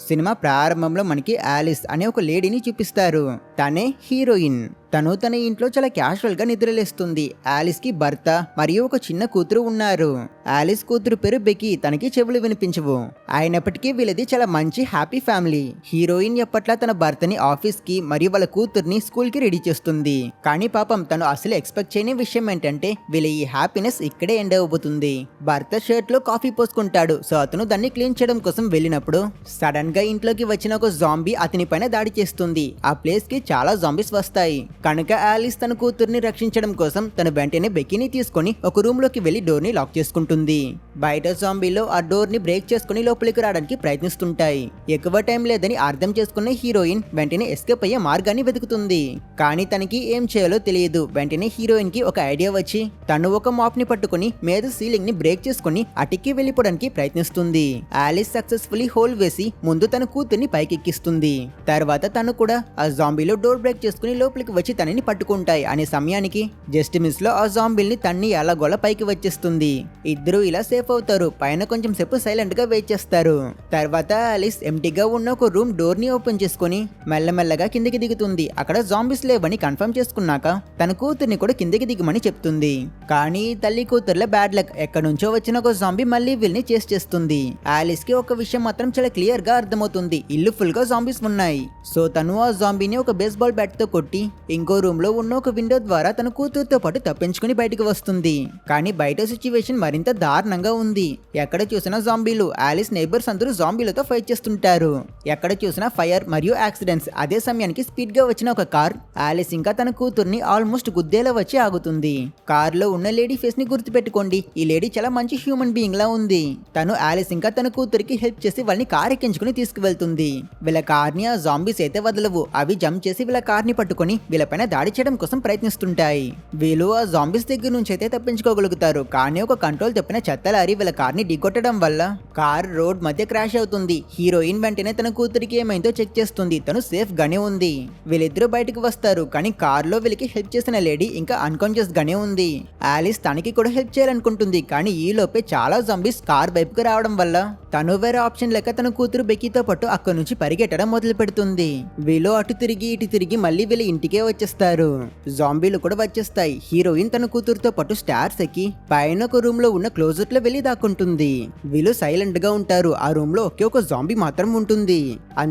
Cinema ప్రారంభంలో మనకి Alice అనే ఒక లేడీని చూపిస్తారు. తనే హీరోయిన్. తను తన ఇంట్లో చాలా క్యాజువల్ గా నిద్రలేస్తుంది. ఆలిస్ కి భర్త మరియు ఒక చిన్న కూతురు ఉన్నారు. ఆలిస్ కూతురు పేరు బెకీ. తనకి చెవులు వినిపించవు. అయినప్పటికీ వీళ్ళది చాలా మంచి హ్యాపీ ఫ్యామిలీ. హీరోయిన్ ఎప్పట్లా తన భర్తని ఆఫీస్ కి మరియు వాళ్ళ కూతుర్ని స్కూల్ కి రెడీ చేస్తుంది. కానీ పాపం తను అసలు ఎక్స్పెక్ట్ చేయని విషయం ఏంటంటే వీళ్ళ ఈ హ్యాపీనెస్ ఇక్కడే ఎండ్ అవబోతుంది. భర్త షర్ట్ లో కాఫీ పోసుకుంటాడు. సో అతను దాన్ని క్లీన్ చేయడం కోసం వెళ్ళినప్పుడు సడన్ గా ఇంట్లోకి వచ్చిన ఒక జాంబీ అతని పైన దాడి చేస్తుంది. ఆ ప్లేస్ కి చాలా జాంబీస్ వస్తాయి. కనుక ఆలిస్ తన కూతుర్ని రక్షించడం కోసం తన వెంటనే బెకీని తీసుకొని ఒక రూమ్ లోకి వెళ్లి డోర్ ని లాక్ చేసుకుంటుంది. బయట జాంబీలో ఆ డోర్ ని బ్రేక్ చేసుకుని లోపలికి రావడానికి ప్రయత్నిస్తుంటాయి. ఎక్కువ టైం లేదని అర్థం చేసుకున్న హీరోయిన్ వెంటనే ఎస్కేప్ అయ్యే మార్గాన్ని వెతుకుతుంది. కానీ తనకి ఏం చేయాలో తెలియదు. వెంటనే హీరోయిన్ కి ఒక ఐడియా వచ్చి తను ఒక మాప్ ని పట్టుకుని మీద సీలింగ్ ని బ్రేక్ చేసుకుని అటికి వెళ్ళిపోవడానికి ప్రయత్నిస్తుంది. ఆలిస్ సక్సెస్ఫుల్లీ హోల్ వేసి ముందు తన కూతుర్ని పైకెక్కిస్తుంది. తర్వాత తను కూడా ఆ జాంబీలో డోర్ బ్రేక్ చేసుకుని లోపలికి వచ్చి తనని పట్టుకుంటాయి. అనే సమయానికి జస్ట్ మిస్ లో ఆ జాంబీల్ని తన్ని ఎలాగోల పైకి వచ్చేస్తుంది. ఇద్దరు ఇలా సేఫ్ అవుతారు. పైన కొంచెం సేపు సైలెంట్ గా వెయిట్ చేస్తారు. తర్వాత ఆలిస్ ఎంటీగా ఉన్న ఒక రూమ్ డోర్ ని ఓపెన్ చేసుకుని మెల్లమెల్లగా కిందికి దిగుతుంది. అక్కడ జాంబీస్ లేవని కన్ఫర్మ్ చేసుకున్నాక తన కూతుర్ని కూడా కిందికి దిగమని చెప్తుంది. కానీ తల్లి కూతుర్ల బ్యాడ్ లక్. ఎక్కడి నుంచో వచ్చిన ఒక జాంబీ మళ్ళీ వీళ్ళని చేస్ చేస్తుంది. ఆలిస్ కి ఒక విషయం మాత్రం చాలా క్లియర్ గా అర్థమవుతుంది. ఇల్లు ఫుల్ గా జాంబీస్ ఉన్నాయి. సో తను ఆ జాంబీని ఒక బేస్బాల్ బ్యాట్ తో కొట్టి ఇంకో రూమ్ లో ఉన్న ఒక విండో ద్వారా తన కూతురుతో పాటు తప్పించుకుని బయటకు వస్తుంది. కానీ బయట సిచ్యువేషన్ మరింత దారుణంగా ఉంది. ఎక్కడ చూసినా జాంబీలు. ఆలిస్ నైబర్స్ అందరూ జాంబీలతో ఫైట్ చేస్తుంటారు. ఎక్కడ చూసినా ఫైర్ మరియు యాక్సిడెంట్స్. అదే సమయానికి స్పీడ్ గా వచ్చిన ఒక కార్ ఆలిస్ ఇంకా తన కూతుర్ని ఆల్మోస్ట్ గుద్దేలా వచ్చి ఆగుతుంది. కార్ లో ఉన్న లేడీ ఫేస్ ని గుర్తుపెట్టుకోండి. ఈ లేడీ చాలా మంచి హ్యూమన్ బీయింగ్ లా ఉంది. తను ఆలిస్ ఇంకా తన కూతురికి హెల్ప్ చేసి వాళ్ళని కార్ ఎక్కించుకుని తీసుకువెళ్తుంది. వీళ్ళ కార్ ని ఆ జాంబీస్ అయితే వదలవు. అవి జంప్ చేసి వీళ్ళ కార్ ని పట్టుకుని వీళ్ళపైన దాడి చేయడం కోసం ప్రయత్నిస్తుంటాయి. వీళ్ళు ఆ జాంబీస్ దగ్గర నుంచి అయితే తప్పించుకోగలుగుతారు. కానీ ఒక కంట్రోల్ తప్పిన చెత్త లారీ వీళ్ళ కార్ ని ఢీకొట్టడం వల్ల కార్ రోడ్ మధ్య క్రాష్ అవుతుంది. హీరోయిన్ వెంటనే తన కూతురికి ఏమైందో చెక్ చేస్తుంది. తను సేఫ్ గానే ఉంది. వీళ్ళిద్దరూ బయటకు వస్తారు. కానీ కార్ లో వీళ్ళకి హెల్ప్ చేసిన లేడీ ఇంకా అన్కాన్షియస్ గానే ఉంది. ఆలిస్ తనకి కూడా హెల్ప్ చేయాలనుకుంటుంది. కానీ ఈ లోపే చాలా జాంబీస్ కార్ వైపుకు రావడం వల్ల తను వేరే ఆప్షన్ లేక తన కూతురు బెకీతో పాటు అక్కడి నుంచి పరిగెట్టడం మొదలు పెడుతుంది. వీళ్ళు అటు తిరిగి ఇటు తిరిగి మళ్ళీ వీళ్ళ ఇంటికే వచ్చేస్తారు. జాంబీలు కూడా వచ్చేస్తాయి. హీరోయిన్ తన కూతురుతో పాటు స్టార్స్ ఎక్కి పైన ఒక రూమ్ లో ఉన్న క్లోజెట్ లో వెళ్లి దాక్కుంటుంది. వీళ్ళు సైలెంట్ గా ఉంటారు. ఆ రూమ్ లో ఒకే ఒక జాంబీ మాత్రం ఉంటుంది.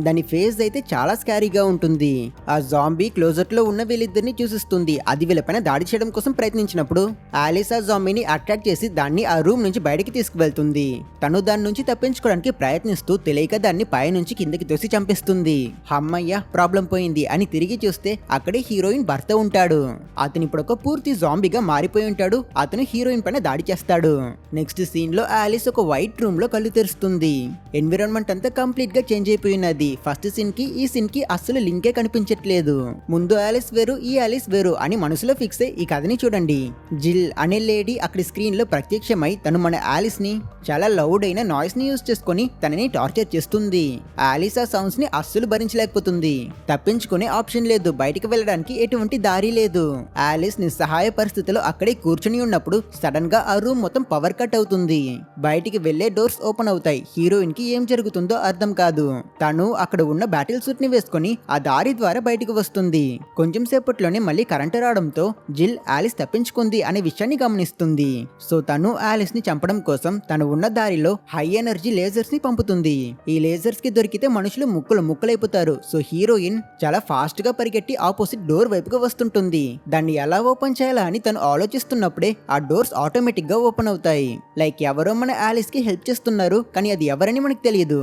దాని ఫేస్ అయితే చాలా స్కారీగా ఉంటుంది. ఆ జాంబీ క్లోజెట్ లో ఉన్న వీళ్ళిద్దరిని చూసిస్తుంది. అది వీళ్ళపైన దాడి చేయడం కోసం ప్రయత్నించినప్పుడు ఆలిస్ ఆ జాంబీని అట్రాక్ట్ చేసి దాన్ని ఆ రూమ్ నుంచి బయటికి తీసుకువెళ్తుంది. తను దాని నుంచి తప్పించుకోవడానికి ప్రయత్నిస్తూ తెలియక దాన్ని పై నుంచి కిందకి తోసి చంపేస్తుంది. అమ్మయ్య ప్రాబ్లం పోయింది అని తిరిగి చూస్తే అక్కడే హీరోయిన్ భర్త ఉంటాడు. అతను ఇప్పుడు ఒక పూర్తి జాంబీగా మారిపోయి ఉంటాడు. అతను హీరోయిన్ పైన దాడి చేస్తాడు. నెక్స్ట్ సీన్ లో ఆలిస్ ఒక వైట్ రూమ్ లో కళ్ళు తెరుస్తుంది. ఎన్విరాన్మెంట్ అంతా కంప్లీట్ గా చేంజ్ అయిపోయినది. ఫస్ట్ సీన్ కి ఈ సీన్ కి అస్సలు లింకే కనిపించట్లేదు. ముందు ఆలిస్ వేరు, ఈ ఆలిస్ వేరు అని మనసులో ఫిక్స్ అయ్యి ఈ కథని చూడండి. జిల్ అనే లేడీ అక్కడ స్క్రీన్ లో ప్రత్యక్షమై తను మన ఆలిస్ ని చాలా లౌడ్ అయిన నాయిస్ ని యూజ్ చేసుకుని తనని టార్చర్ చేస్తుంది. ఆలిస్ ఆ సౌండ్స్ ని అస్సలు భరించలేకపోతుంది. తప్పించుకునే ఆప్షన్ లేదు. బయటికి వెళ్ళడానికి ఎటువంటి దారి లేదు. ఆలిస్ నిస్సహాయ పరిస్థితిలో అక్కడే కూర్చుని ఉన్నప్పుడు సడన్ గా ఆ రూమ్ మొత్తం పవర్ కట్ అవుతుంది. బయటికి వెళ్లే డోర్స్ ఓపెన్ అవుతాయి. హీరోయిన్ కి ఏం జరుగుతుందో అర్థం కాదు. తను అక్కడ ఉన్న బ్యాటిల్ సూట్ ని వేసుకుని ఆ దారి ద్వారా బయటకు వస్తుంది. కొంచెం సేపట్లోనే మళ్ళీ కరెంటు రావడంతో జిల్ ఆలిస్ తప్పించుకుంది అనే విషయాన్ని గమనిస్తుంది. సో తను ఆలిస్ ని చంపడం కోసం తను ఉన్న దారిలో హై ఎనర్జీ లేజర్స్ ని పంపుతుంది. ఈ లేజర్స్ కి దొరికితే మనుషులు ముక్కలైపోతారు. సో హీరోయిన్ చాలా ఫాస్ట్ గా పరిగెట్టి ఆపోజిట్ డోర్ వైపుగా వస్తుంటుంది. దాన్ని ఎలా ఓపెన్ చేయాలా అని తను ఆలోచిస్తున్నప్పుడే ఆ డోర్స్ ఆటోమేటిక్ గా ఓపెన్ అవుతాయి. లైక్ ఎవరో మన ఆలిస్ కి హెల్ప్ చేస్తున్నారు. కానీ అది ఎవరని మనకు తెలియదు.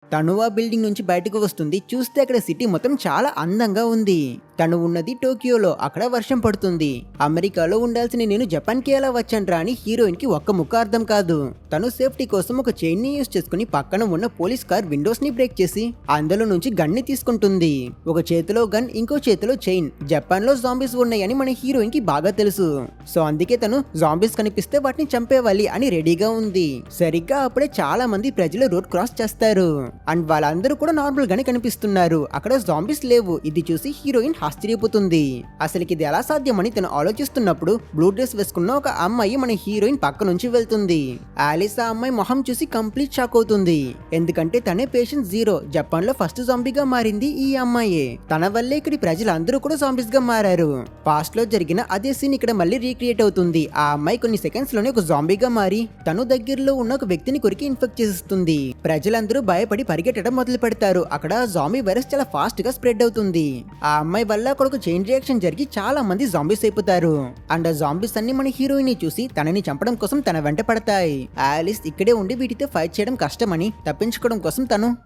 తను ఆ బిల్డింగ్ నుంచి బయటకు వస్తుంది. చూస్తే అక్కడ సిటీ మొత్తం చాలా అందంగా ఉంది. తను ఉన్నది టోక్యోలో. అక్కడ వర్షం పడుతుంది. అమెరికాలో ఉండాల్సిన నేను జపాన్ కి ఎలా వచ్చాన్రా అని హీరోయిన్ కి ఒక్క ముక్క అర్థం కాదు. తను సేఫ్టీ కోసం ఒక చైన్ ని యూజ్ చేసుకుని పక్కన ఉన్న పోలీస్ కార్ విండోస్ ని బ్రేక్ చేసి అందులో నుంచి గన్ ని తీసుకుంటుంది. ఒక చేతిలో గన్, ఇంకో చేతిలో చైన్. జపాన్ లో జాంబీస్ ఉన్నాయని మన హీరోయిన్ కి బాగా తెలుసు. సో అందుకే తను జాంబీస్ కనిపిస్తే వాటిని చంపేవాలి అని రెడీగా ఉంది. సరిగ్గా అప్పుడే చాలా మంది ప్రజలు రోడ్ క్రాస్ చేస్తారు. అండ్ వాళ్ళందరూ కూడా నార్మల్ గానే కనిపిస్తున్నారు. అక్కడ జాంబీస్ లేవు. ఇది చూసి హీరోయిన్ ఆశ్చర్యపోతుంది. అసలుకి ఇది ఎలా సాధ్యమని తను ఆలోచిస్తున్నప్పుడు బ్లూ డ్రెస్ వేసుకున్న ఒక అమ్మాయి మన హీరోయిన్ పక్క నుంచి వెళ్తుంది. ఆలిస్ ఆ అమ్మాయి మొహం చూసి కంప్లీట్ షాక్ అవుతుంది. ఎందుకంటే తనే పేషెంట్ జీరో. జపాన్ లో ఫస్ట్ జాంబీగా మారింది ఈ అమ్మాయి. తన వల్లే ఇక్కడి ప్రజలందరూ కూడా జాంబీస్ గా మారారు. పాస్ట్ లో జరిగిన అదే సీన్ ఇక్కడ మళ్ళీ రీక్రియేట్ అవుతుంది. ఆ అమ్మాయి కొన్ని సెకండ్స్ లోనే ఒక జాంబీగా మారి తను దగ్గరలో ఉన్న ఒక వ్యక్తిని కొరికి ఇన్ఫెక్ట్ చేస్తుంది. ప్రజలందరూ భయపడి పరిగెట్టడం మొదలు పెడతారు. అక్కడ జాంబీ వైరస్ చాలా ఫాస్ట్ గా స్ప్రెడ్ అవుతుంది. ఆ అమ్మాయి వల్ల అక్కడ ఒక చైన్ రియాక్షన్ జరిగి చాలా మంది జాంబీస్ అయిపోతారు. అండ్ ఆ జాంబీస్ అన్ని మన హీరోయిన్ చూసి తనని చంపడం కోసం తన వెంట పడతాయి. ఆలిస్ ఇక్కడే ఉండి వీటితో ఫైట్ చేయడం కష్టమని తప్పించుకోవడం కోసం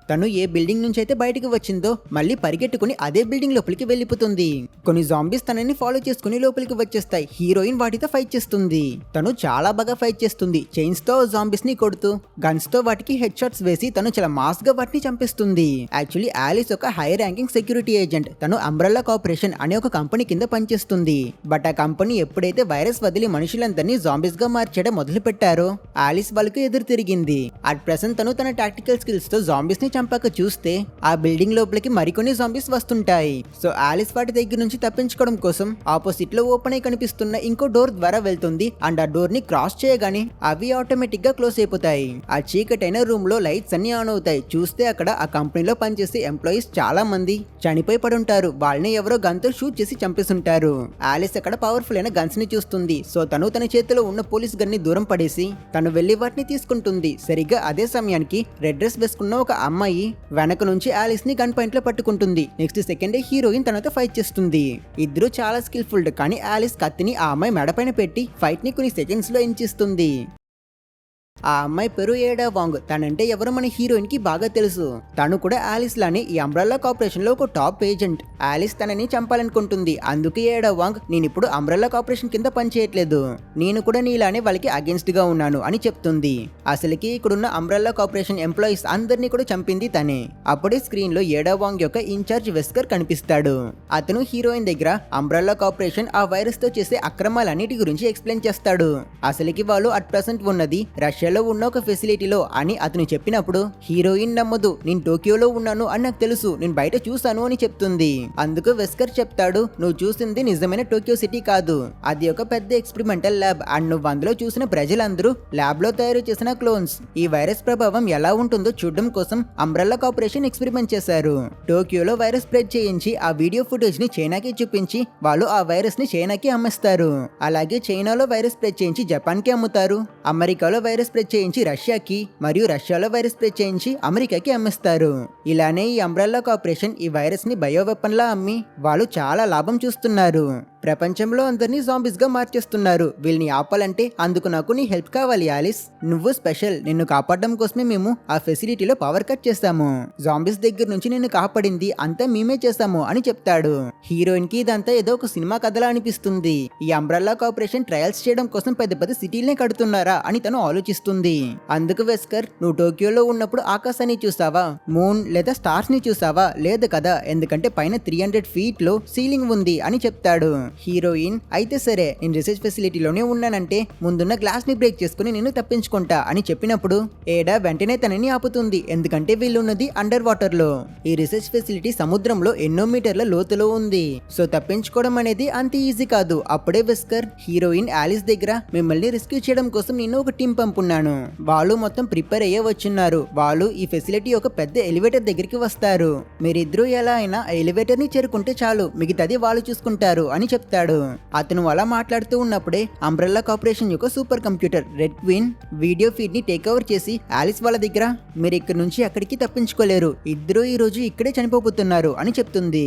తను ఏ బిల్డింగ్ నుంచి అయితే బయటకు వచ్చిందో మళ్ళీ పరిగెట్టుకుని అదే బిల్డింగ్ లోపలికి వెళ్ళిపోతుంది. కొన్ని జాంబీస్ తనని ఫాలో చేసుకుని లోపలికి వచ్చేస్తాయి. హీరోయిన్ వాటితో ఫైట్ చేస్తుంది. తను చాలా బాగా ఫైట్ చేస్తుంది. చైన్స్ తో జాంబీస్ ని కొడుతూ గన్స్ తో వాటికి హెడ్ షాట్స్ వేసి తను చాలా మాస్ గా వాటిని చంపేస్తుంది. యాక్చువల్లీ ఆలిస్ ఒక హై ర్యాంకింగ్ సెక్యూరిటీ ఏజెంట్. తను అంబ్రెల్లా కార్పొరేషన్ అనే ఒక కంపెనీ కింద పనిచేస్తుంది. బట్ ఆ కంపెనీ ఎప్పుడైతే వైరస్ వదిలి మనుషులందరినీ జాంబీస్ గా మార్చడం మొదలు పెట్టారో ఆలిస్ వాళ్ళకు ఎదురు తిరిగింది. అట్ ప్రెసెంట్ తను తన టాక్టికల్ స్కిల్స్ తో జాంబీస్ ని చంపాక చూస్తే ఆ బిల్డింగ్ లోపలికి మరికొన్ని జాంబీస్ వస్తుంటాయి. సో ఆలిస్ వాటి దగ్గర నుంచి తప్పించుకోవడం కోసం ఆపోజిట్ లో ఓపెన్ అయి కనిపిస్తున్న ఇంకో డోర్ ద్వారా వెళ్తుంది. అండ్ ఆ డోర్ ని క్రాస్ చేయగానే అవి ఆటోమేటిక్ గా క్లోజ్ అయిపోతాయి. ఆ చీకటైన రూమ్ లో లైట్స్ అన్ని ఆన్ అవుతాయి. చూస్తే అక్కడ ఆ కంపెనీలో పనిచేసే ఎంప్లాయీస్ చాలా మంది చనిపోయి పడుంటారు. వాళ్ళని ఎవరో గన్ తో షూట్ చేసి చంపేస్తుంటారు. ఆలిస్ అక్కడ పవర్ఫుల్ అయిన గన్స్ ని చూస్తుంది. సో తను తన చేతిలో ఉన్న పోలీస్ గన్ ని దూరం పడేసి తను వెళ్లి వాటిని తీసుకుంటుంది. సరిగ్గా అదే సమయానికి రెడ్ డ్రెస్ వేసుకున్న ఒక అమ్మాయి వెనక నుంచి ఆలిస్ ని గన్ పాయింట్ లో పట్టుకుంటుంది. నెక్స్ట్ సెకండ్ హీరోయిన్ తనతో ఫైట్ చేస్తుంది. ఇద్దరు చాలా స్కిల్ఫుల్. కానీ ఆలిస్ కత్తిని ఆ అమ్మాయి మెడపైన పెట్టి ఫైట్ ని కొన్ని సెకండ్స్ లో ఎండ్ చేస్తుంది. ఆ అమ్మాయి పేరు ఏడా వాంగ్. తనంటే ఎవరో మన హీరోయిన్ కి బాగా తెలుసు. తను కూడా ఆలిస్ లానే ఈ అంబ్రెల్లా కార్పొరేషన్ లో ఒక టాప్ ఏజెంట్. ఆలిస్ తనని చంపాలనుకుంటుంది. అందుకే ఏడా వాంగ్ నేను ఇప్పుడు అంబ్రెల్లా కార్పొరేషన్ కింద పనిచేయట్లేదు. నేను కూడా నీలానే వాళ్ళకి అగేన్స్ట్ గా ఉన్నాను అని చెప్తుంది. అసలుకి ఇక్కడున్న అంబ్రెల్లా కార్పొరేషన్ ఎంప్లాయీస్ అందరినీ కూడా చంపింది తనే. అప్పుడే స్క్రీన్ లో ఏడా వాంగ్ యొక్క ఇన్ఛార్జ్ వెస్కర్ కనిపిస్తాడు. అతను హీరోయిన్ దగ్గర అంబ్రెల్లా కార్పొరేషన్ ఆ వైరస్ తో చేసే అక్రమాలన్నిటి గురించి ఎక్స్ప్లెయిన్ చేస్తాడు. అసలుకి వాళ్ళు అట్ ప్రెసెంట్ ఉన్నది రష్యాలో ఉన్న ఒక ఫెసిలిటీలో అని అతను చెప్పినప్పుడు హీరోయిన్ నమ్మదు. నేను టోక్యోలో ఉన్నాను అని నాకు తెలుసు, నేను బయట చూసాను అని చెప్తుంది. అందుకు వెస్కర్ చెప్తాడు, నువ్వు చూసింది నిజమైన టోక్యో సిటీ కాదు, అది ఒక పెద్ద ఎక్స్పెరిమెంటల్ ల్యాబ్. అండ్ నువ్వు అందులో చూసిన ప్రజలందరూ ల్యాబ్ లో తయారు చేసిన క్లోన్స్. ఈ వైరస్ ప్రభావం ఎలా ఉంటుందో చూడడం కోసం అంబ్రెల్లా కార్పొరేషన్ ఎక్స్పెరిమెంట్ చేశారు. టోక్యోలో వైరస్ స్ప్రెడ్ చేయించి ఆ వీడియో ఫుటేజ్ ని చైనాకి చూపించి వాళ్ళు ఆ వైరస్ ని చైనాకి అమ్మేస్తారు. అలాగే చైనాలో వైరస్ స్ప్రెడ్ చేయించి జపాన్ కి అమ్ముతారు. అమెరికాలో వైరస్ స్ప్రెడ్ చేయించి రష్యాకి, మరియు రష్యాలో వైరస్ స్ప్రెడ్ చేయించి అమెరికాకి అమ్మేస్తారు. ఇలానే ఈ అంబ్రెల్లా కార్పొరేషన్ ఈ వైరస్ ని బయో వెపన్ లా అమ్మి వాళ్ళు చాలా లాభం చూస్తున్నారు. ప్రపంచంలో అందరినీ జాంబీస్ గా మార్చేస్తున్నారు. వీళ్ళని ఆపాలంటే అందుకు నాకు నీ హెల్ప్ కావాలి ఆలిస్. నువ్వు స్పెషల్. నిన్ను కాపాడడం కోసమే మేము ఆ ఫెసిలిటీలో పవర్ కట్ చేస్తాము. జాంబీస్ దగ్గర నుంచి నిన్ను కాపాడింది అంతా మేమే చేస్తాము అని చెప్తాడు. హీరోయిన్ కి ఇదంతా ఏదో ఒక సినిమా కథలా అనిపిస్తుంది. ఈ అంబ్రెల్లా కార్పొరేషన్ ట్రయల్స్ చేయడం కోసం పెద్ద పెద్ద సిటీలనే కడుతున్నారా అని తను ఆలోచిస్తుంది. అందుకు వెస్కర్, నువ్వు టోక్యోలో ఉన్నప్పుడు ఆకాశాన్ని చూసావా, మూన్ లేదా స్టార్స్ ని చూసావా? లేదు కదా, ఎందుకంటే పైన 300 feet లో సీలింగ్ ఉంది అని చెప్తాడు. హీరోయిన్, అయితే సరే నేను రీసెర్చ్ ఫెసిలిటీలోనే ఉన్నానంటే ముందున్న గ్లాస్ ని బ్రేక్ చేసుకుని నేను తప్పించుకుంటా అని చెప్పినప్పుడు ఏడా వెంటనే తనని ఆపుతుంది. ఎందుకంటే వీళ్ళున్నది అండర్ వాటర్ లో. ఈ రీసెర్చ్ ఫెసిలిటీ సముద్రంలో ఎన్నో మీటర్ల లోతులో ఉంది. సో తప్పించుకోవడం అనేది అంత ఈజీ కాదు. అప్పుడే వెస్కర్, హీరోయిన్ ఆలిస్ దగ్గర మిమ్మల్ని రెస్క్యూ చేయడం కోసం నేను ఒక టీం పంపున్నాను. వాళ్ళు మొత్తం ప్రిపేర్ అయ్యే వచ్చున్నారు. వాళ్ళు ఈ ఫెసిలిటీ ఒక పెద్ద ఎలివేటర్ దగ్గరికి వస్తారు. మీరిద్దరూ ఎలా అయినా ఆ ఎలివేటర్ ని చేరుకుంటే చాలు, మిగతాది వాళ్ళు చూసుకుంటారు అని చెప్తాడు. అతను అలా మాట్లాడుతూ ఉన్నప్పుడే అంబ్రెల్లా కార్పొరేషన్ యొక్క super computer red queen video feed ని టేక్ ఓవర్ చేసి ఆలిస్ వాళ్ళ దగ్గర మీరు ఇక్కడ నుంచి అక్కడికి తప్పించుకోలేరు, ఇద్దరు ఈ రోజు ఇక్కడే చనిపోతున్నారు అని చెప్తుంది.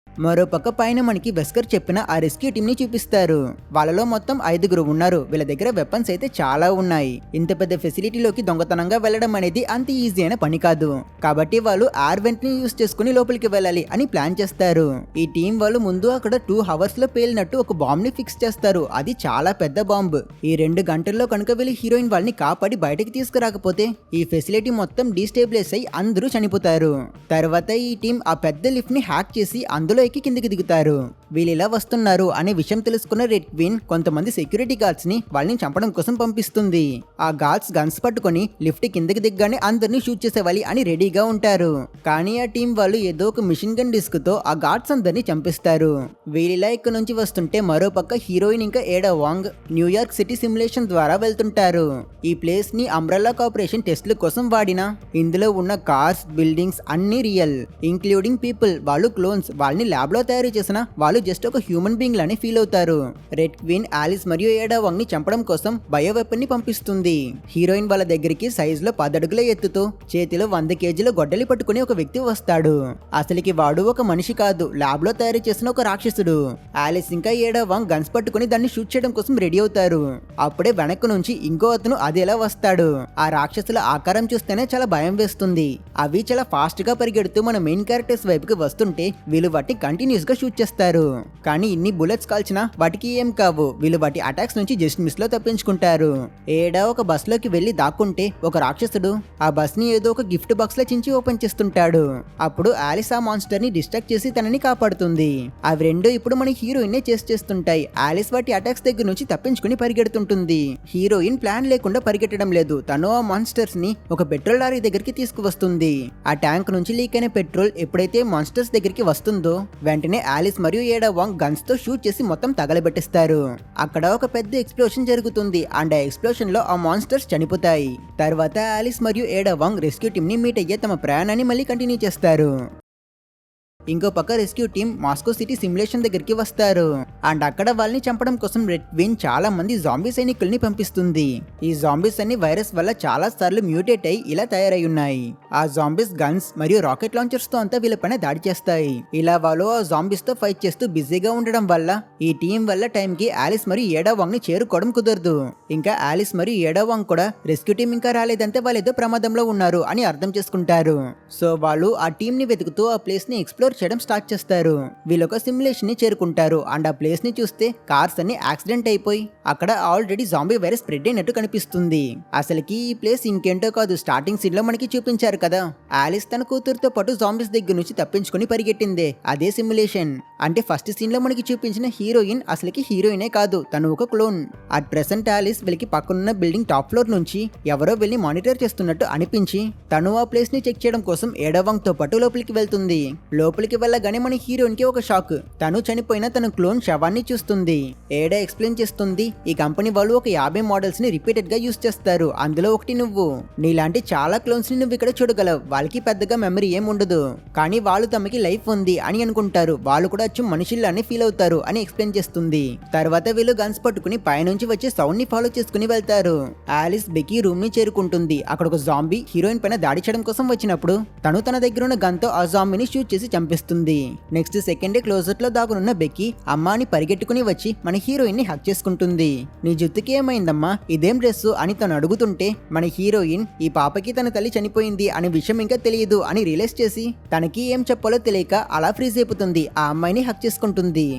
మరోపక్క పైన మనకి వెస్కర్ చెప్పిన ఆ రెస్క్యూ టీమ్ ని చూపిస్తారు. వాళ్ళలో మొత్తం 5 ఉన్నారు. వీళ్ళ దగ్గర వెపన్స్ అయితే చాలా ఉన్నాయి. ఇంత పెద్ద ఫెసిలిటీలోకి దొంగతనంగా వెళ్ళడం అనేది అంత ఈజీ అయిన పని కాదు. కాబట్టి వాళ్ళు ఆర్ వెంట్ ని యూస్ చేసుకుని లోపలికి వెళ్ళాలి అని ప్లాన్ చేస్తారు. ఈ టీం వాళ్ళు ముందు అక్కడ 2 hours లో పేలినట్టు ఒక బాంబ్ ని ఫిక్స్ చేస్తారు. అది చాలా పెద్ద బాంబ్. ఈ 2 గంటల్లో కనుక వీళ్ళు హీరోయిన్ వాళ్ళని కాపాడి బయటకి తీసుకురాకపోతే ఈ ఫెసిలిటీ మొత్తం డీస్టేబిలైజ్ అయి అందరూ చనిపోతారు. తర్వాత ఈ టీం ఆ పెద్ద లిఫ్ట్ ని హ్యాక్ చేసి అందులో కిందికి దిగుతారు. వీళ్ళిలా వస్తున్నారు అనే విషయం తెలుసుకున్న రెడ్ క్వీన్ కొంతమంది సెక్యూరిటీ గార్డ్స్ ని వాళ్ళని చంపడం కోసం పంపిస్తుంది. ఆ గార్డ్స్ గన్స్ పట్టుకొని లిఫ్ట్ కిందకి దిగ్గానే అందరినీ షూట్ చేసేవాలి అని రెడీగా ఉంటారు. కానీ ఆ టీం వాళ్ళు ఏదో ఒక మిషన్ గన్ డిస్క్ తో ఆ గార్డ్స్ అందరినీ చంపిస్తారు. వీళ్ళిలా ఇక్కడ నుంచి వస్తుంటే మరోపక్క హీరోయిన్ ఇంకా ఏడా వాంగ్ న్యూయార్క్ సిటీ సిమ్యులేషన్ ద్వారా వెళ్తుంటారు. ఈ ప్లేస్ ని అంబ్రెల్లా కార్పొరేషన్ టెస్ట్ల కోసం వాడిన ఇందులో ఉన్న కార్స్ బిల్డింగ్స్ అన్ని రియల్ ఇంక్లూడింగ్ పీపుల్. వాళ్ళు క్లోన్స్, వాళ్ళని ల్యాబ్ లో తయారు చేసిన వాళ్ళు జస్ట్ ఒక హ్యూమన్ బీయింగ్ లానే ఫీల్ అవుతారు. రెడ్ క్వీన్ ఆలిస్ మరియు ఏడా వాంగ్ ని చంపడం కోసం బయో వెపన్ ని పంపిస్తుంది. హీరోయిన్ వాళ్ళ దగ్గరికి సైజ్ లో 10 అడుగుల ఎత్తుతో చేతిలో 100 కేజీల గొడ్డలి పట్టుకుని ఒక వ్యక్తి వస్తాడు. అసలుకి వాడు ఒక మనిషి కాదు, ల్యాబ్ లో తయారు చేసిన ఒక రాక్షసుడు. ఆలిస్ ఇంకా ఏడా వాంగ్ గన్స్ పట్టుకుని దాన్ని షూట్ చేయడం కోసం రెడీ అవుతారు. అప్పుడే వెనక్కు నుంచి ఇంకో అతను అదేలా వస్తాడు. ఆ రాక్షసుల ఆకారం చూస్తేనే చాలా భయం వేస్తుంది. అవి చాలా ఫాస్ట్ గా పరిగెడుతూ మన మెయిన్ క్యారెక్టర్స్ వైపుకి వస్తుంటే వీళ్ళు వాటిని కంటిన్యూస్ గా షూట్ చేస్తారు. కానీ ఇన్ని బుల్లెట్స్ కాల్చినా వాటికి ఏం కావు. వీళ్ళు వాటి అటాక్స్ నుంచి జస్ట్ మిస్ లో తప్పించుకుంటారు. ఏడా ఒక బస్ లోకి వెళ్లి దాక్కుంటే ఒక రాక్షసుడు ఆ బస్ ని ఏదో ఒక గిఫ్ట్ బాక్స్ లో చించి ఓపెన్ చేస్తుంటాడు. అప్పుడు ఆలిస్ ఆ మాన్స్టర్ ని డిస్ట్రాక్ట్ చేసి తనని కాపాడుతుంది. అవి రెండు ఇప్పుడు మన హీరోయిన్ నే చేస్తుంటాయి. ఆలిస్ వాటి అటాక్స్ దగ్గర నుంచి తప్పించుకుని పరిగెడుతుంటుంది. హీరోయిన్ ప్లాన్ లేకుండా పరిగెట్టడం లేదు. తను ఆ మాన్స్టర్స్ ని ఒక పెట్రోల్ లారీ దగ్గరికి తీసుకువస్తుంది. ఆ ట్యాంక్ నుంచి లీక్ అయిన పెట్రోల్ ఎప్పుడైతే మాన్స్టర్స్ దగ్గరికి వస్తుందో వెంటనే ఆలిస్ మరియు ఏడా వాంగ్ గన్స్ తో షూట్ చేసి మొత్తం తగలబెట్టిస్తారు. అక్కడ ఒక పెద్ద ఎక్స్ప్లోషన్ జరుగుతుంది అండ్ ఆ ఎక్స్ప్లోషన్ లో ఆ మాన్స్టర్స్ చనిపోతాయి. తర్వాత ఆలిస్ మరియు ఏడా వాంగ్ రెస్క్యూ టీమ్ ని మీట్ అయ్యే తమ ప్రయాణాన్ని మళ్ళీ కంటిన్యూ చేస్తారు. ఇంకో పక్క rescue team Moscow city simulation దగ్గరికి వస్తారు. అండ్ అక్కడ వాళ్ళని చంపడం కోసం రెడ్ క్వీన్ చాలా మంది జాంబీ సైనికుల్ని పంపిస్తుంది. ఈ జాంబీస్ అన్ని వైరస్ వల్ల చాలా సార్లు మ్యూటేట్ అయి ఇలా తయారై ఉన్నాయి. ఆ జాంబీస్ గన్స్ మరియు రాకెట్ లాంచర్స్ తో అంతా వీళ్ళపైన దాడి చేస్తాయి. ఇలా వాళ్ళు ఆ జాంబీస్ తో ఫైట్ చేస్తూ బిజీగా ఉండడం వల్ల ఈ టీం వల్ల టైం కి ఆలిస్ మరియు ఏడా వాంగ్ ని చేరుకోవడం కుదరదు. ఇంకా ఆలిస్ మరియు ఏడా వాంగ్ కూడా రెస్క్యూ టీం ఇంకా రాలేదంటే వాళ్ళు ఏదో ప్రమాదంలో ఉన్నారు అని అర్థం చేసుకుంటారు. సో వాళ్ళు ఆ టీం ని వెతుకుతూ ఆ ప్లేస్ ని ఎక్స్ప్లోర్ చేయడం స్టార్ట్ చేస్తారు. వీళ్ళొక సిమ్యులేషన్ ని చేరుకుంటారు. అండ్ ఆ ప్లేస్ ని చూస్తే కార్స్ అన్ని యాక్సిడెంట్ అయిపోయి అక్కడ ఆల్రెడీ జాంబీ వైరస్ స్ప్రెడ్ అయినట్టు కనిపిస్తుంది. అసలుకి ఈ ప్లేస్ ఇంకేంటో కాదు, స్టార్టింగ్ సీన్ లో మనకి చూపించారు కదా, ఆలిస్ తన కూతురుతో పాటు జాంబీస్ దగ్గర నుంచి తప్పించుకుని పరిగెట్టిందే అదే సిమ్యులేషన్. అంటే ఫస్ట్ సీన్ లో మనకి చూపించిన హీరోయిన్ అసలుకి హీరోయినే కాదు, తను ఒక క్లోన్. అట్ ప్రెసెంట్ ఆలిస్ వీళ్ళకి పక్కనున్న బిల్డింగ్ టాప్ ఫ్లోర్ నుంచి ఎవరో వెళ్ళి మానిటర్ చేస్తున్నట్టు అనిపించి తను ఆ ప్లేస్ ని చెక్ చేయడం కోసం ఏడా వాంగ్ తో పాటు లోపలికి వెళ్తుంది. లోపలికి వెళ్ళగానే మన హీరోయిన్ కి ఒక షాక్. తను చనిపోయిన తన క్లోన్ శవాన్ని చూస్తుంది. ఏడా ఎక్స్ప్లెయిన్ చేస్తుంది, ఈ కంపెనీ వాళ్ళు ఒక 50 మోడల్స్ ని రిపీటెడ్ గా యూస్ చేస్తారు, అందులో ఒకటి నువ్వు. నీలాంటి చాలా క్లోన్స్ ని నువ్వు ఇక్కడ చూడగలవు. వాళ్ళకి పెద్దగా మెమరీ ఏం ఉండదు, కానీ వాళ్ళు తమకి లైఫ్ ఉంది అని అనుకుంటారు. వాళ్ళు కూడా అచ్చు మనుషుల్లానే ఫీల్ అవుతారు అని ఎక్స్ప్లెయిన్ చేస్తుంది. తర్వాత వీళ్ళు గన్స్ పట్టుకుని పైనుంచి వచ్చే సౌండ్ ని ఫాలో చేసుకుని వెళ్తారు. ఆలిస్ బెకీ రూమ్ ని చేరుకుంటుంది. అక్కడ ఒక జాంబీ హీరోయిన్ పైన దాడి చేయడం కోసం వచ్చినప్పుడు తను తన దగ్గర ఉన్న గన్ తో ఆ జాంబీని షూట్ చేసి చంపిస్తుంది. నెక్స్ట్ సెకండే క్లోజెట్ లో దాగునున్న బెక్కీ అమ్మాని పరిగెట్టుకుని వచ్చి మన హీరోయిన్ ని హక్ చేసుకుంటుంది. నీ జుత్తుకి ఏమైందమ్మా, ఇదేం డ్రెస్ అని తను అడుగుతుంటే మన హీరోయిన్ ఈ పాపకి తన తల్లి చనిపోయింది అనే విషయం ఇంకా తెలియదు అని రియలైజ్ చేసి తనకి ఏం చెప్పాలో తెలియక అలా ఫ్రీజ్ అయిపోతుంది. ఆ అమ్మాయిని హక్ చేసుకుంటుంది.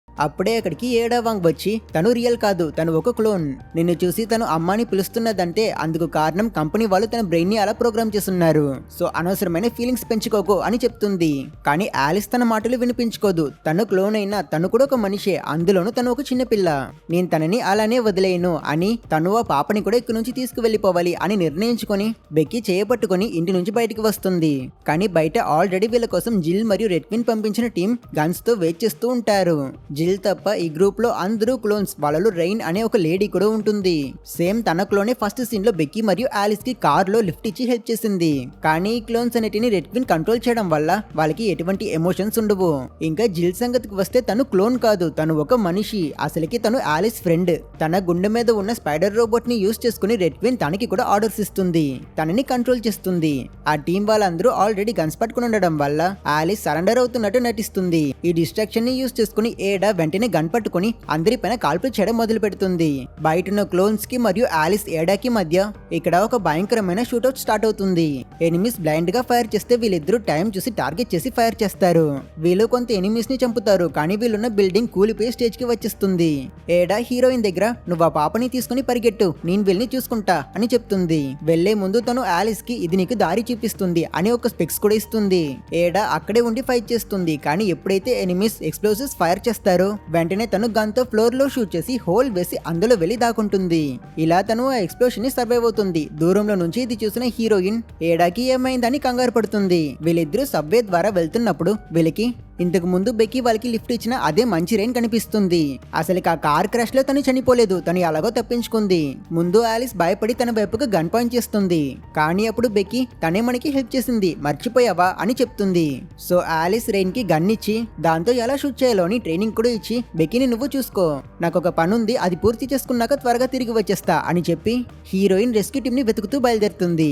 అప్పుడే అక్కడికి ఏడా వాంగ్ వచ్చి తను రియల్ కాదు, తను ఒక క్లోన్. నిన్ను చూసి తను అమ్మాని పిలుస్తున్నదంటే అందుకు కారణం కంపెనీ వాళ్ళు తన బ్రెయిన్ ని అలా ప్రోగ్రామ్ చేస్తున్నారు. సో అనవసరమైన ఫీలింగ్స్ పెంచుకోకు అని చెప్తుంది. కానీ ఆలిస్ తన మాటలు వినిపించుకోదు. తను క్లోన్ అయినా తను కూడా ఒక మనిషే, అందులోనూ తను ఒక చిన్న పిల్ల. నేను తనని అలానే వదిలేయను అని తను ఆ పాపని కూడా ఇక్కడి నుంచి తీసుకువెళ్లిపోవాలి అని నిర్ణయించుకొని బెక్కీ చేయబట్టుకుని ఇంటి నుంచి బయటకు వస్తుంది. కానీ బయట ఆల్రెడీ వీళ్ళ కోసం జిల్ మరియు రెడ్ క్వీన్ పంపించిన టీం గన్స్ తో వెయిట్ చేస్తూ ఉంటారు. జిల్ తప్ప ఈ గ్రూప్ లో అందరూ క్లోన్స్. వాళ్ళలో రైన్ అనే ఒక లేడీ కూడా ఉంటుంది. సేమ్ తన క్లోనే ఫస్ట్ సీన్ లో బెక్కీ మరియు ఆలిస్ కి కార్ లో లిఫ్ట్ ఇచ్చి హెల్ప్ చేసింది. కానీ ఈ క్లోన్స్ అన్నిటిని రెడ్ క్వీన్ కంట్రోల్ చేయడం వల్ల వాళ్ళకి ఎటువంటి ఎమోషన్స్ ఉండవు. ఇంకా జిల్ సంగతికి వస్తే తను క్లోన్ కాదు, తను ఒక మనిషి. అసలుకి తను ఆలిస్ ఫ్రెండ్. తన గుండె మీద ఉన్న స్పైడర్ రోబోట్ ని యూస్ చేసుకుని రెడ్ క్వీన్ తనకి కూడా ఆర్డర్స్ ఇస్తుంది, తనని కంట్రోల్ చేస్తుంది. ఆ టీం వాళ్ళందరూ ఆల్రెడీ గన్స్ పట్టుకుని ఉండడం వల్ల ఆలిస్ సరెండర్ అవుతున్నట్టు నటిస్తుంది. ఈ డిస్ట్రాక్షన్ ని యూస్ చేసుకుని ఏడా వెంటనే గన్ పట్టుకుని అందరిపైన కాల్పులు చేయడం మొదలు పెడుతుంది. బయటన్న క్లోన్స్ కి మరియు ఆలిస్ ఏడాకి మధ్య ఇక్కడ ఒక భయంకరమైన షూట్అవుట్ స్టార్ట్ అవుతుంది. ఎనిమిస్ బ్లైండ్ గా ఫైర్ చేస్తే వీళ్ళిద్దరూ టైం చూసి టార్గెట్ చేసి ఫైర్ చేస్తారు. వీళ్ళు కొంత ఎనిమిస్ ని చంపుతారు, కానీ వీళ్ళున్న బిల్డింగ్ కూలిపోయి స్టేజ్ కి వచ్చేస్తుంది. ఏడా హీరోయిన్ దగ్గర నువ్వు ఆ పాపని తీసుకుని పరిగెట్టు, నేను వీళ్ళని చూసుకుంటా అని చెప్తుంది. వెళ్లే ముందు తను ఆలిస్ కి ఇది నీకు దారి చూపిస్తుంది అని ఒక స్పెక్స్ కూడా ఇస్తుంది. ఏడా అక్కడే ఉండి ఫైట్ చేస్తుంది, కానీ ఎప్పుడైతే ఎనిమిస్ ఎక్స్ప్లోజివ్స్ ఫైర్ చేస్తారో వెంటనే తను గన్ తో ఫ్లోర్ లో షూట్ చేసి హోల్ వేసి అందులో వెళ్లి దాక్కుంటుంది. ఇలా తను ఆ ఎక్స్ప్లోషన్ ని సర్వైవ్ అవుతుంది. దూరంలో నుంచి ఇది చూసిన హీరోయిన్ ఏడాకి ఏమైందని కంగారు పడుతుంది. వీళ్ళిద్దరూ సబ్వే ద్వారా వెళ్తున్నప్పుడు వీళ్ళకి ఇంతకు ముందు బెక్కీ వాళ్ళకి లిఫ్ట్ ఇచ్చిన అదే మంచి రైన్ కనిపిస్తుంది. అసలు ఆ కార్ క్రాష్ లో తను చనిపోలేదు, తను ఎలాగో తప్పించుకుంది. ముందు ఆలిస్ భయపడి తన వైపుకు గన్ పాయింట్ చేస్తుంది, కానీ అప్పుడు బెక్కీ తనే మనకి హెల్ప్ చేసింది, మర్చిపోయావా అని చెప్తుంది. సో ఆలిస్ రైన్ కి గన్ ఇచ్చి దాంతో ఎలా షూట్ చేయాలో అని ట్రైనింగ్ కూడా ఇచ్చి బెక్కీని నువ్వు చూసుకో, నాకు ఒక పని ఉంది, అది పూర్తి చేసుకున్నాక త్వరగా తిరిగి వచ్చేస్తా అని చెప్పి హీరోయిన్ రెస్క్యూ టీమ్ ని వెతుకుతూ బయలుదేరుతుంది.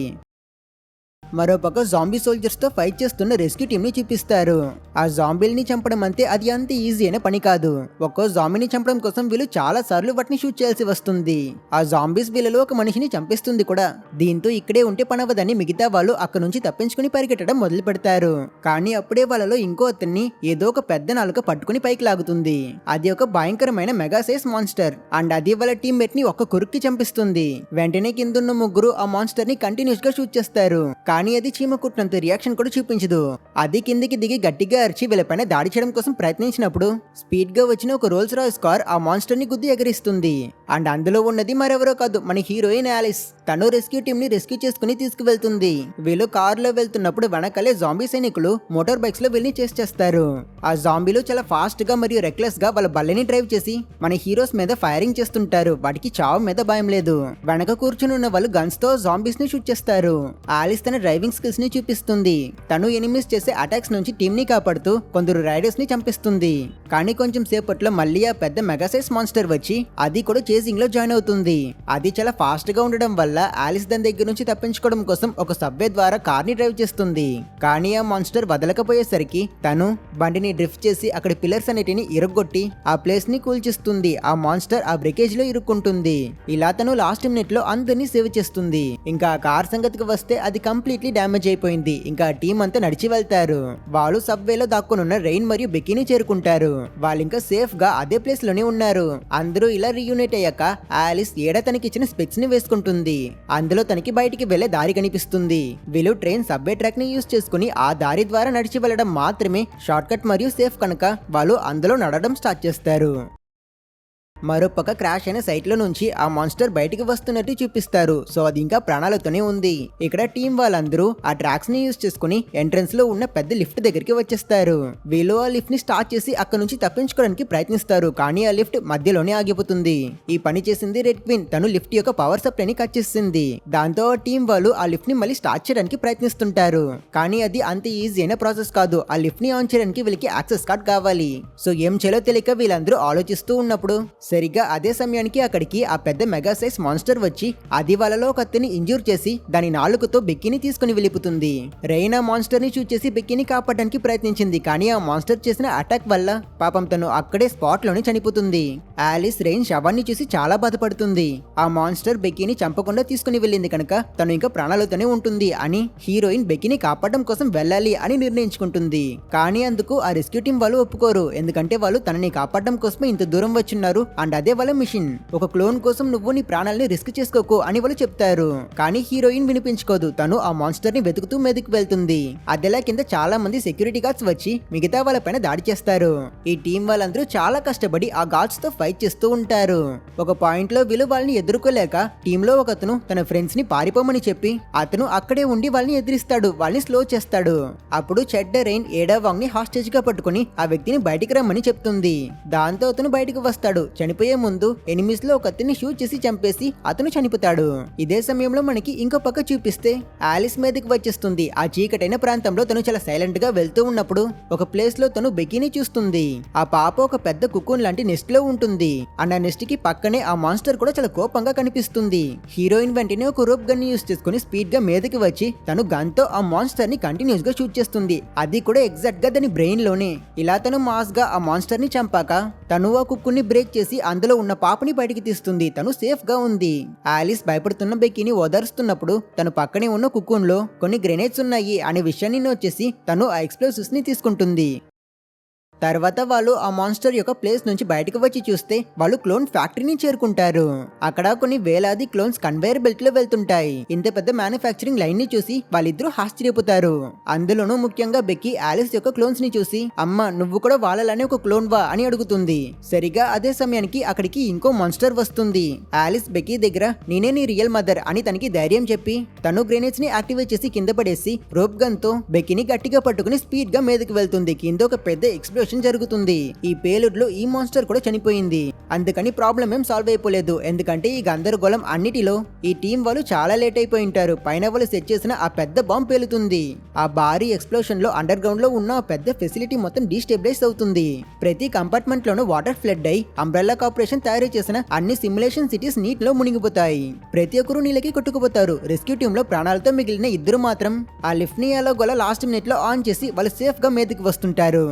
మరోపక్క జాంబీ సోల్జర్స్ తో ఫైట్ చేస్తున్న రెస్క్యూ టీమ్ ని చూపిస్తారు. ఆ జాంబీల్ని చంపడం అంటే అది అంత ఈజీ అయిన పని కాదు. ఒక్కో జాంబీని చంపడం కోసం వీళ్ళు చాలా సార్లు వాటిని షూట్ చేయాల్సి వస్తుంది. ఆ జాంబీస్ వీళ్ళలో ఒక మనిషిని చంపేస్తుంది కూడా. దీంతో ఇక్కడే ఉంటే పనవదని మిగతా వాళ్ళు అక్కడ నుంచి తప్పించుకుని పరిగెట్టడం మొదలు పెడతారు. కానీ అప్పుడే వాళ్ళలో ఇంకో అతన్ని ఏదో ఒక పెద్ద నాలుక పట్టుకుని పైకి లాగుతుంది. అది ఒక భయంకరమైన మెగా సైజ్ మాన్స్టర్ అండ్ అది వాళ్ళ టీమ్మేట్ ని ఒక్క కొరుక్కి చంపిస్తుంది. వెంటనే కిందున్న ముగ్గురు ఆ మాన్స్టర్ ని కంటిన్యూస్ గా షూట్ చేస్తారు, కానీ అది చీమ కుట్టినంత రియాక్షన్ కూడా చూపించదు. అది కిందికి దిగి గట్టిగా అరిచి వీళ్ళపైన దాడి చేయడం కోసం ప్రయత్నించినప్పుడు స్పీడ్ గా వచ్చిన ఒక రోల్స్ రాయ్స్ కార్ ఆ మాన్స్టర్ ని గుద్ది ఎగరిస్తుంది. అండ్ అందులో ఉన్నది మరెవరో కాదు, మన హీరోయిన్ ఆలిస్. తను రెస్క్యూ టీమ్ ని రెస్క్యూ చేసుకుని తీసుకువెళ్తుంది. వీళ్ళు కార్ లో వెళ్తున్నప్పుడు వెనకాలే జాంబీ సైనికులు మోటార్ బైక్స్ లో వెళ్ళి చేస్తారు. ఆ జాంబీలు చాలా ఫాస్ట్ గా మరియు రెక్లెస్ గా వాళ్ళ బల్లని డ్రైవ్ చేసి మన హీరోస్ మీద ఫైరింగ్ చేస్తుంటారు. వాటికి చావు మీద భయం లేదు. వెనక కూర్చుని ఉన్న వాళ్ళు గన్స్ తో జాంబీస్ ని షూట్ చేస్తారు. ఆలిస్ తన డ్రైవింగ్ స్కిల్స్ ని చూపిస్తుంది. తను ఎనిమిస్ చేసే అటాక్స్ నుంచి టీమ్ ని కాపాడుతూ కొందరు రైడర్స్ ని చంపిస్తుంది. కానీ కొంచెం సేపట్లో మళ్ళీ ఆ పెద్ద మెగాసైజ్ మాన్స్టర్ వచ్చి అది కూడా చేసింగ్ లో జాయిన్ అవుతుంది. అది చాలా ఫాస్ట్ గా ఉండడం వల్ల ఆలిస్ దాని దగ్గర నుంచి తప్పించుకోవడం కోసం ఒక సబ్వే ద్వారా కార్ ని డ్రైవ్ చేస్తుంది. కానీ ఆ మాన్స్టర్ వదలకపోయేసరికి తను బండిని డ్రిఫ్ట్ చేసి అక్కడ పిల్లర్స్ అన్నిటిని ఇరుగ్గొట్టి ఆ ప్లేస్ ని కూల్చిస్తుంది. ఆ మాన్స్టర్ ఆ బ్రేకేజ్ లో ఇరుక్కుంటుంది. ఇలా తను లాస్ట్ మినిట్ లో అందరినీ సేవ్ చేస్తుంది. ఇంకా ఆ కార్ సంగతికి వస్తే అది కంప్లీట్లీ డ్యామేజ్ అయిపోయింది. ఇంకా టీం అంతా నడిచి వెళ్తారు. వాళ్ళు సబ్వేలో దాక్కునున్న రెయిన్ మరియు బెక్కీని చేరుకుంటారు. వాళ్ళు ఇంకా సేఫ్ గా అదే ప్లేస్ లోనే ఉన్నారు. అందరూ ఇలా రీయూనైట్ అయ్యాక ఆలిస్ ఏడా తనకి ఇచ్చిన స్పెక్స్ ని వేసుకుంటుంది. అందులో తనకి బయటికి వెళ్లే దారి కనిపిస్తుంది. వీళ్ళు ట్రైన్ సబ్వే ట్రాక్ ని యూజ్ చేసుకుని ఆ దారి ద్వారా నడిచి వెళ్లడం మాత్రమే షార్ట్ కట్ మరియు సేఫ్ కనుక వాళ్ళు అందులో నడవడం స్టార్ట్ చేస్తారు. మరోపక్క క్రాష్ అయిన సైట్ లో నుంచి ఆ మాన్స్టర్ బయటికి వస్తున్నట్టు చూపిస్తారు. సో అది ఇంకా ప్రాణాలతోనే ఉంది. ఇక్కడ టీం వాళ్ళందరూ ఆ ట్రాక్స్ ని యూజ్ చేసుకుని ఎంట్రన్స్ లో ఉన్న పెద్ద లిఫ్ట్ దగ్గరికి వచ్చేస్తారు. వీళ్ళు ఆ లిఫ్ట్ ని స్టార్ట్ చేసి అక్కడ నుంచి తప్పించుకోవడానికి ప్రయత్నిస్తారు, కానీ ఆ లిఫ్ట్ మధ్యలోనే ఆగిపోతుంది. ఈ పని చేసింది రెడ్ క్వీన్. తను లిఫ్ట్ యొక్క పవర్ సప్లై ని కట్ చేసింది. దాంతో టీం వాళ్ళు ఆ లిఫ్ట్ ని మళ్ళీ స్టార్ట్ చేయడానికి ప్రయత్నిస్తుంటారు, కానీ అది అంత ఈజీ అయిన ప్రాసెస్ కాదు. ఆ లిఫ్ట్ ని ఆన్ చేయడానికి వీళ్ళకి యాక్సెస్ కార్డ్ కావాలి. సో ఏం చేయాలో తెలియక వీళ్ళందరూ ఆలోచిస్తూ ఉన్నప్పుడు సరిగ్గా అదే సమయానికి అక్కడికి ఆ పెద్ద మెగా సైజ్ మాన్స్టర్ వచ్చి అది వాళ్ళలో ఒక అతన్ని ఇంజూర్ చేసి దాని నాలుకతో బెక్కీని తీసుకుని వెళ్ళిపోతుంది. రెయిన్ ఆ మాన్స్టర్ ని చూసి బెక్కీని కాపాడడానికి ప్రయత్నించింది, కానీ ఆ మాన్స్టర్ చేసిన అటాక్ వల్ల పాపం తను అక్కడే స్పాట్ లోనే చనిపోతుంది. ఆలిస్ రెయిన్ శవాన్ని చూసి చాలా బాధపడుతుంది. ఆ మాన్స్టర్ బెక్కీని చంపకుండా తీసుకుని వెళ్ళింది కనుక తను ఇంకా ప్రాణాలతోనే ఉంటుంది అని హీరోయిన్ బెక్కీని కాపాడడం కోసం వెళ్ళాలి అని నిర్ణయించుకుంటుంది. కానీ అందుకు ఆ రెస్క్యూ టీం వాళ్ళు ఒప్పుకోరు, ఎందుకంటే వాళ్ళు తనని కాపాడడం కోసమే ఇంత దూరం వచ్చున్నారు అండ్ అదే వాళ్ళ మిషన్. ఒక క్లోన్ కోసం నువ్వు నీ ప్రాణాలని రిస్క్ చేసుకోకు అని వాళ్ళు చెప్తారు, కానీ హీరోయిన్ వినిపించుకోదు. తను ఆ మాన్స్టర్ ని వెతుకుతూ మీదకి వెళ్తుంది. అదెలా కింద చాలా మంది సెక్యూరిటీ గార్డ్స్ వచ్చి మిగతా వాళ్ళ పైన దాడి చేస్తారు. ఈ టీం వాళ్ళందరూ చాలా కష్టపడి ఆ గార్డ్స్ తో ఫైట్ చేస్తూ ఉంటారు. ఒక పాయింట్ లో వీళ్ళు వాళ్ళని ఎదుర్కోలేక టీంలో ఒకతను తన ఫ్రెండ్స్ ని పారిపోమని చెప్పి అతను అక్కడే ఉండి వాళ్ళని ఎదిరిస్తాడు, వాళ్ళని స్లో చేస్తాడు. అప్పుడు చెడ్డ రెయిన్ ఏడా వాంగ్ ని హాస్టేజ్ గా పట్టుకుని ఆ వ్యక్తిని బయటికి రమ్మని చెప్తుంది. దాంతో అతను బయటికి వస్తాడు. చనిపోయే ముందు ఎనిమిస్ లో ఒక అతన్ని షూట్ చేసి చంపేసి అతను చనిపోతాడు. ఇదే సమయంలో మనకి ఇంకో పక్క చూపిస్తే ఆలిస్ మీదకి వచ్చేస్తుంది. ఆ చీకటైన ప్రాంతంలో తను చాలా సైలెంట్ గా వెళ్తూ ఉన్నప్పుడు ఒక ప్లేస్ లో తను బెక్కీని చూస్తుంది. ఆ పాప ఒక పెద్ద కుకున్ లాంటి నెస్ట్ లో ఉంటుంది. అండ్ ఆ నెస్ట్ కి పక్కనే ఆ మాన్స్టర్ కూడా చాలా కోపంగా కనిపిస్తుంది. హీరోయిన్ వెంటనే ఒక రోప్ గన్ యూస్ చేసుకుని స్పీడ్ గా మీదకి వచ్చి తను గన్ తో ఆ మాన్స్టర్ ని కంటిన్యూస్ గా షూట్ చేస్తుంది. అది కూడా ఎగ్జాక్ట్ గా దాని బ్రెయిన్ లోనే. ఇలా తను మాస్ గా ఆ మాన్స్టర్ ని చంపాక తను ఆ కుక్కుని బ్రేక్ చేసి అందులో ఉన్న పాపని బయటికి తీస్తుంది. తను సేఫ్ గా ఉంది. ఆలిస్ భయపడుతున్న బెక్కీని ఓదారుస్తున్నప్పుడు తను పక్కనే ఉన్న కుక్కున్ లో కొన్ని గ్రెనేడ్స్ ఉన్నాయి అనే విషయాన్ని నోట్ చేసి తను ఆ ఎక్స్ప్లోసివ్స్ ని తీసుకుంటుంది. తర్వాత వాళ్ళు ఆ మాన్స్టర్ యొక్క ప్లేస్ నుంచి బయటకు వచ్చి చూస్తే వాళ్ళు క్లోన్ ఫ్యాక్టరీని చేరుకుంటారు. అక్కడ కొన్ని వేలాది క్లోన్స్ కన్వేయర్ బెల్ట్ లో వెళ్తుంటాయి. ఇంత పెద్ద మ్యానుఫ్యాక్చరింగ్ లైన్ ని చూసి వాళ్ళిద్దరూ ఆశ్చర్యపోతారు. అందులోనూ ముఖ్యంగా బెక్కీ ఆలిస్ యొక్క క్లోన్స్ ని చూసి అమ్మ నువ్వు కూడా వాళ్ళలానే ఒక క్లోన్ వా అని అడుగుతుంది. సరిగా అదే సమయానికి అక్కడికి ఇంకో మాన్స్టర్ వస్తుంది. ఆలిస్ బెక్కీ దగ్గర నేనే నీ రియల్ మదర్ అని తనకి ధైర్యం చెప్పి తను గ్రెనేడ్స్ ని యాక్టివేట్ చేసి కింద పడేసి రోప్ గన్ తో బెక్కీని గట్టిగా పట్టుకుని స్పీడ్ గా మీదకి వెళ్తుంది. కింద ఒక పెద్ద ఎక్స్ప్లోషన్ జరుగుతుంది. ఈ పేలుడ్ లో ఈ మాన్స్టర్ కూడా చనిపోయింది. అందుకని ప్రాబ్లం ఏం సాల్వ్ అయిపోలేదు. ఎందుకంటే ఈ గందరగోళం అన్నిటిలో ఈ టీం వాళ్ళు చాలా లేట్ అయిపోయి ఉంటారు. పైన వాళ్ళు సెట్ చేసిన ఆ పెద్ద బాంబ్ పేలుతుంది. ఆ భారీ ఎక్స్ప్లోషన్ లో అండర్ గ్రౌండ్ లో ఉన్న ఆ పెద్ద ఫెసిలిటీ మొత్తం డీస్టెబిలైజ్ అవుతుంది. ప్రతి కంపార్ట్మెంట్ లోనూ వాటర్ ఫ్లడ్ అయి అంబ్రెల్లా కార్పొరేషన్ తయారు చేసిన అన్ని సిమ్యులేషన్ సిటీస్ నీటిలో మునిగిపోతాయి. ప్రతి ఒక్కరు నీళ్ళకి కొట్టుకుపోతారు. రెస్క్యూ టీమ్ లో ప్రాణాలతో మిగిలిన ఇద్దరు మాత్రం ఆ లిఫ్ట్ ని ఎలాగోలా లాస్ట్ మినిట్ లో ఆన్ చేసి వాళ్ళు సేఫ్ గా మీదకి వస్తుంటారు.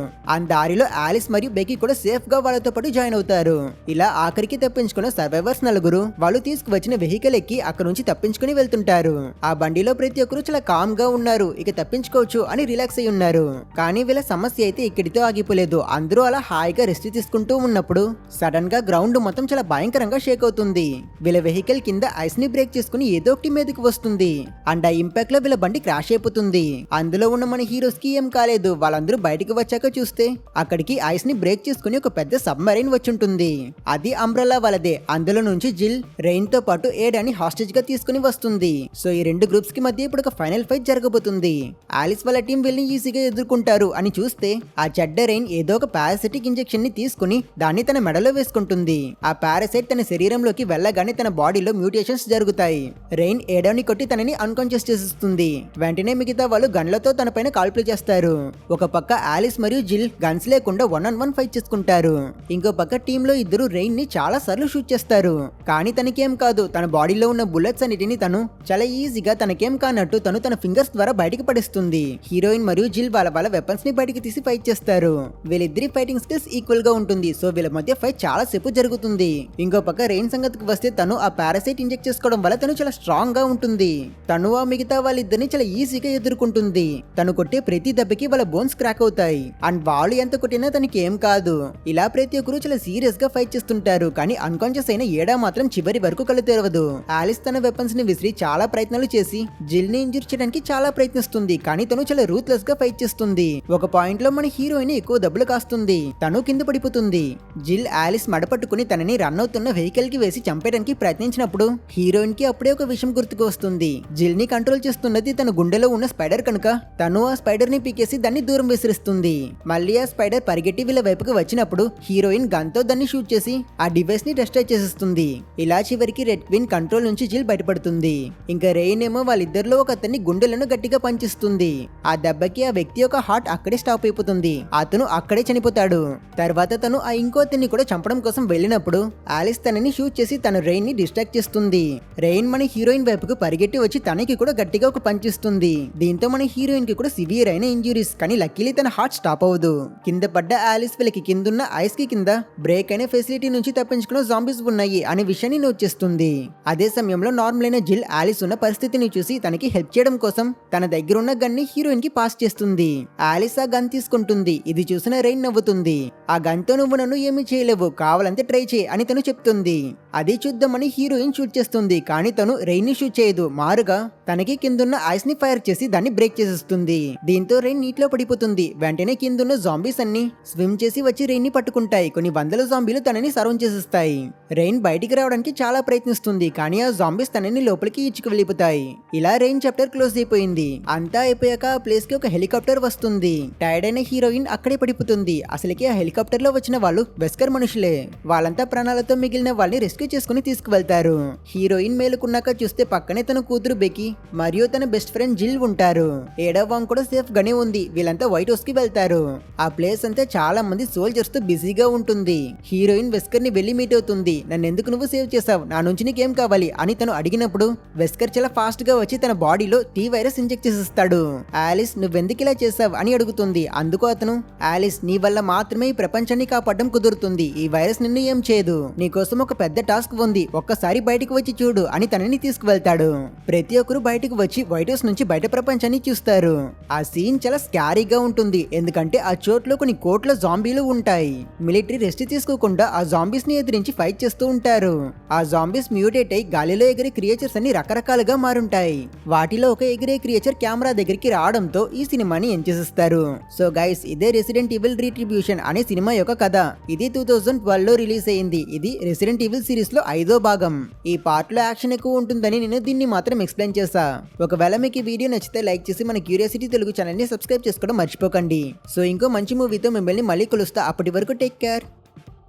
దారిలో ఆలిస్ మరియు బెక్కీ కూడా సేఫ్ గా వాళ్ళతో పాటు జాయిన్ అవుతారు. ఇలా ఆఖరికి తప్పించుకున్న సర్వైవర్స్ నలుగురు వాళ్ళు తీసుకువచ్చిన వెహికల్ ఎక్కి అక్కడ నుంచి తప్పించుకుని వెళ్తుంటారు. ఆ బండిలో ప్రతి ఒక్కరు చాలా కామ్ గా ఉన్నారు. ఇక తప్పించుకోవచ్చు అని రిలాక్స్ అయి ఉన్నారు. కానీ వీళ్ళ సమస్య అయితే ఇక్కడితో ఆగిపోలేదు. అందరూ అలా హాయిగా రెస్ట్ తీసుకుంటూ ఉన్నప్పుడు సడన్ గా గ్రౌండ్ మొత్తం చాలా భయంకరంగా షేక్ అవుతుంది. వీళ్ళ వెహికల్ కింద ఐస్ ని బ్రేక్ చేసుకుని ఏదో ఒకటి మీదకి వస్తుంది. అండ్ ఆ ఇంపాక్ట్ లో వీళ్ళ బండి క్రాష్ అయిపోతుంది. అందులో ఉన్న మన హీరోస్ కి ఏం కాలేదు. వాళ్ళందరూ బయటకు వచ్చాక చూస్తే అక్కడికి ఐస్ ని బ్రేక్ చేసుకుని ఒక పెద్ద సబ్మరైన్ వచ్చుంటుంది. అది అంబ్రెల్లా వాళ్ళదే. అందులో నుంచి జిల్ రెయిన్ తో పాటు ఏడాని హాస్టేజ్ గా తీసుకుని వస్తుంది. సో ఈ రెండు గ్రూప్స్ కి మధ్య ఇప్పుడు ఒక ఫైనల్ ఫైట్ జరగబోతుంది. ఆలిస్ వాళ్ళ టీం వీళ్ళని ఈజీగా ఎదుర్కొంటారు అని చూస్తే ఆ చెడ్డ రెయిన్ ఏదో ఒక పారాసిటిక్ ఇంజెక్షన్ ని తీసుకుని దాన్ని తన మెడలో వేసుకుంటుంది. ఆ పారాసైట్ తన శరీరంలోకి వెళ్ళగానే తన బాడీలో మ్యూటేషన్స్ జరుగుతాయి. రెయిన్ ఏడాని కొట్టి తనని అన్కాన్షియస్ చేస్తుంది. వెంటనే మిగతా వాళ్ళు గన్లతో తన పైన కాల్పులు చేస్తారు. ఒక పక్క ఆలిస్ మరియు జిల్ గన్స్ లేకుండా 1-on-1 ఫైట్ చేసుకుంటారు. ఇంకో పక్క టీమ్ లో ఇద్దరు రెయిన్ ని చాలా సార్లు షూట్ చేస్తారు. కానీ తనకేం కాదు. తన బాడీలో ఉన్న బుల్లెట్స్ అన్నిటిని తను చాలా ఈజీగా తనకేం కానట్టు తన ఫింగర్స్ ద్వారా బయటికి పడేస్తుంది. హీరోయిన్ మరియు జిల్ వాళ్ళ వెపన్స్ ని బయటికి తీసి ఫైట్ చేస్తారు. వీళ్ళిద్దరి ఫైటింగ్ స్కిల్స్ ఈక్వల్ గా ఉంటుంది. సో వీళ్ళ మధ్య ఫైట్ చాలా సేపు జరుగుతుంది. ఇంకో పక్క రెయిన్ సంగతికి వస్తే తను ఆ పారాసైట్ ఇంజెక్ట్ చేసుకోవడం వల్ల తను చాలా స్ట్రాంగ్ గా ఉంటుంది. తను ఆ మిగతా వాళ్ళిద్దరిని చాలా ఈజీగా ఎదుర్కొంటుంది. తను కొట్టే ప్రతి దెబ్బకి వాళ్ళ బోన్స్ క్రాక్ అవుతాయి. అండ్ వాళ్ళు ఎంత కొట్టినా తనకి ఏం కాదు. ఇలా ప్రతి ఒక్కరు చాలా సీరియస్ గా ఫైట్ చేస్తుంటారు. కానీ అన్కాన్షియస్ అయిన ఏడా మాత్రం చివరి వరకు కళ్ళు తెరవదు. ఆలిస్ తన వెపన్స్ ని విసిరి చాలా ప్రయత్నాలు చేసి జిల్ ని ఇంజూర్ చేయడానికి చాలా ప్రయత్నిస్తుంది. కానీ తను చాలా రూత్లెస్ గా ఫైట్ చేస్తుంది. ఒక పాయింట్ లో మన హీరోయిన్ ఎక్కువ దెబ్బలు కాస్తుంది. తను కింద పడిపోతుంది. జిల్ ఆలిస్ మడపట్టుకుని తనని రన్ అవుతున్న వెహికల్ కి వేసి చంపేయడానికి ప్రయత్నించినప్పుడు హీరోయిన్ కి అప్పుడే ఒక విషయం గుర్తుకు వస్తుంది. జిల్ ని కంట్రోల్ చేస్తున్నది తన గుండెలో ఉన్న స్పైడర్ కనుక తను ఆ స్పైడర్ ని పీకేసి దాన్ని దూరం విసిరిస్తుంది. మళ్ళీ ఆ స్పైడర్ పరిగెట్టి వీళ్ళ వైపుకి వచ్చినప్పుడు హీరోయిన్ గన్ తో దాన్ని షూట్ చేసి ఆ డివైస్ ని డిస్ట్రాయ్ చేసేస్తుంది. ఇలా చివరికి రెడ్ క్వీన్ కంట్రోల్ నుంచి జిల్ బయటపడుతుంది. ఇంకా రెయిన్ ఏమో వాళ్ళిద్దరిలో ఒక అతన్ని గుండెలను గట్టిగా పంచిస్తుంది. ఆ దెబ్బకి ఆ వ్యక్తి యొక్క హార్ట్ అక్కడే స్టాప్ అయిపోతుంది. అతను అక్కడే చనిపోతాడు. తర్వాత తను ఆ ఇంకో అతన్ని కూడా చంపడం కోసం వెళ్ళినప్పుడు ఆలిస్ తనని షూట్ చేసి తన రెయిన్ ని డిస్ట్రాక్ట్ చేస్తుంది. రెయిన్ మన హీరోయిన్ వైపుకు పరిగెట్టి వచ్చి తనకి కూడా గట్టిగా ఒక పంచిస్తుంది. దీంతో మన హీరోయిన్ కి కూడా సివియర్ అయిన ఇంజురీస్. కానీ లక్కీలీ తన హార్ట్ స్టాప్ అవ్వదు. కింద పడ్డ ఆలిస్ వీళ్ళకి కిందున్న ఐస్ కి కింద బ్రేక్ అయిన ఫెసిలిటీ నుంచి తప్పించుకున్న జాంబీస్ ఉన్నాయి అనే విషయాన్ని నోట్ చేస్తుంది. అదే సమయంలో నార్మల్ అయిన జిల్ ఆలిస్ ఉన్న పరిస్థితిని చూసి తనకి హెల్ప్ చేయడం కోసం తన దగ్గర ఉన్న గన్ ని హీరోయిన్ కి పాస్ చేస్తుంది. ఆలిస్ ఆ గన్ తీసుకుంటుంది. ఇది చూసిన రెయిన్ నవ్వుతుంది. ఆ గన్ తో నువ్వు నన్ను ఏమీ చేయలేవు, కావాలంటే ట్రై చేయి అని తను చెప్తుంది. అది చూద్దామని హీరోయిన్ షూట్ చేస్తుంది. కానీ తను రెయిన్ ని షూట్ చేయదు. మారుగా తనకి కిందున్న ఐస్ ని ఫైర్ చేసి దాన్ని బ్రేక్ చేసేస్తుంది. దీంతో రెయిన్ నీటిలో పడిపోతుంది. వెంటనే కిందున్న జాంబీస్ అన్ని స్విమ్ చేసి వచ్చి రెయిన్ ని పట్టుకుంటాయి. కొన్ని వందల జాంబీలు తనని సరౌండ్ చేసేస్తాయి. రెయిన్ బయటికి రావడానికి చాలా ప్రయత్నిస్తుంది, కానీ ఆ జాంబీస్ తనని లోపలికి ఇచ్చుకు వెళ్ళిపోతాయి. ఇలా రెయిన్ చాప్టర్ క్లోజ్ అయిపోయింది. అంతా అయిపోయాక ఆ ప్లేస్ కి ఒక హెలికాప్టర్ వస్తుంది. టైర్డ్ అయిన హీరోయిన్ అక్కడే పడిపోతుంది. అసలుకి ఆ హెలికాప్టర్ లో వచ్చిన వాళ్ళు వెస్కర్ మనుషులే. వాళ్ళంతా ప్రాణాలతో మిగిలిన వాళ్ళని రెస్క్యూ చేసుకుని తీసుకువెళ్తారు. హీరోయిన్ మేలుకున్నాక చూస్తే పక్కనే తన కూతురు బెకీ మరియు తన బెస్ట్ ఫ్రెండ్ జిల్ ఉంటారు. ఏడవ వాంగ్ కూడా సేఫ్ గానే ఉంది. వీళ్ళంతా వైట్ హౌస్ కి వెళ్తారు. ఆ ప్లేస్ అంతా చాలా మంది సోల్జర్స్ తో బిజీగా ఉంటుంది. హీరోయిన్ వెస్కర్ ని వెళ్లి మీట్ అవుతుంది. నన్ను ఎందుకు నువ్వు సేవ్ చేసావు, నా నుంచి నీకేం కావాలి అని తను అడిగినప్పుడు వెస్కర్ చాలా ఫాస్ట్ గా వచ్చి తన బాడీలో టీ వైరస్ ఇంజెక్ట్ చేసేస్తాడు. ఆలిస్ నువ్వెందుకు ఇలా చేసావు అని అడుగుతుంది. అందుకు అతను, ఆలిస్ నీ వల్ల మాత్రమే ఈ ప్రపంచాన్ని కాపాడడం కుదురుతుంది. ఈ వైరస్ నిన్ను ఏం చేయదు. నీకోసం ఒక పెద్ద టాస్క్ ఉంది, ఒక్కసారి బయటికి వచ్చి చూడు అని తనని తీసుకువెళ్తాడు. ప్రతి ఒక్కరు బయటకు వచ్చి వైట్ హౌస్ నుంచి బయట ప్రపంచాన్ని చూస్తారు. ఆ సీన్ చాలా స్కారీగా ఉంటుంది, ఎందుకంటే ఆ చోట్లో కొన్ని కోట్ల జాంబీలు ఉంటాయి. మిలిటరీ రెస్ట్ తీసుకోకుండా ఆ జాంబీస్ ని ఎదిరించి ఫైట్ చేస్తూ ఉంటారు. ఆ జాంబీస్ మ్యూటేట్ అయి గాలిలో ఎగిరే క్రియేచర్స్ అన్ని రకరకాలుగా మారుంటాయి. వాటిలో ఒక ఎగిరే క్రియేచర్ కెమెరా దగ్గరికి రావడంతో ఈ సినిమాని ఎంచేసేస్తారు. సో గైస్, ఇదే రెసిడెంట్ ఈవిల్ రీట్రిబ్యూషన్ అనే సినిమా యొక్క కథ. ఇది 2012 లో రిలీజ్ అయింది. ఇది రెసిడెంట్ ఈవిల్ సిరీస్ లో 5వ భాగం. ఈ పార్ట్ లో యాక్షన్ ఎక్కువ ఉంటుందని నేను దీన్ని మాత్రం ఎక్స్ప్లెయిన్ చేశా. ఒకవేళ మీకు ఈ వీడియో నచ్చితే లైక్ చేసి మన క్యూరియాసిటీ తెలుగు ఛానల్ ని సబ్స్క్రైబ్ చేసుకోవడం మర్చిపోకండి. సో ఇంకో మంచి మూవీతో మిమ్మల్ని మళ్ళీ కలుస్తా. అప్పటి వరకు టేక్ కేర్.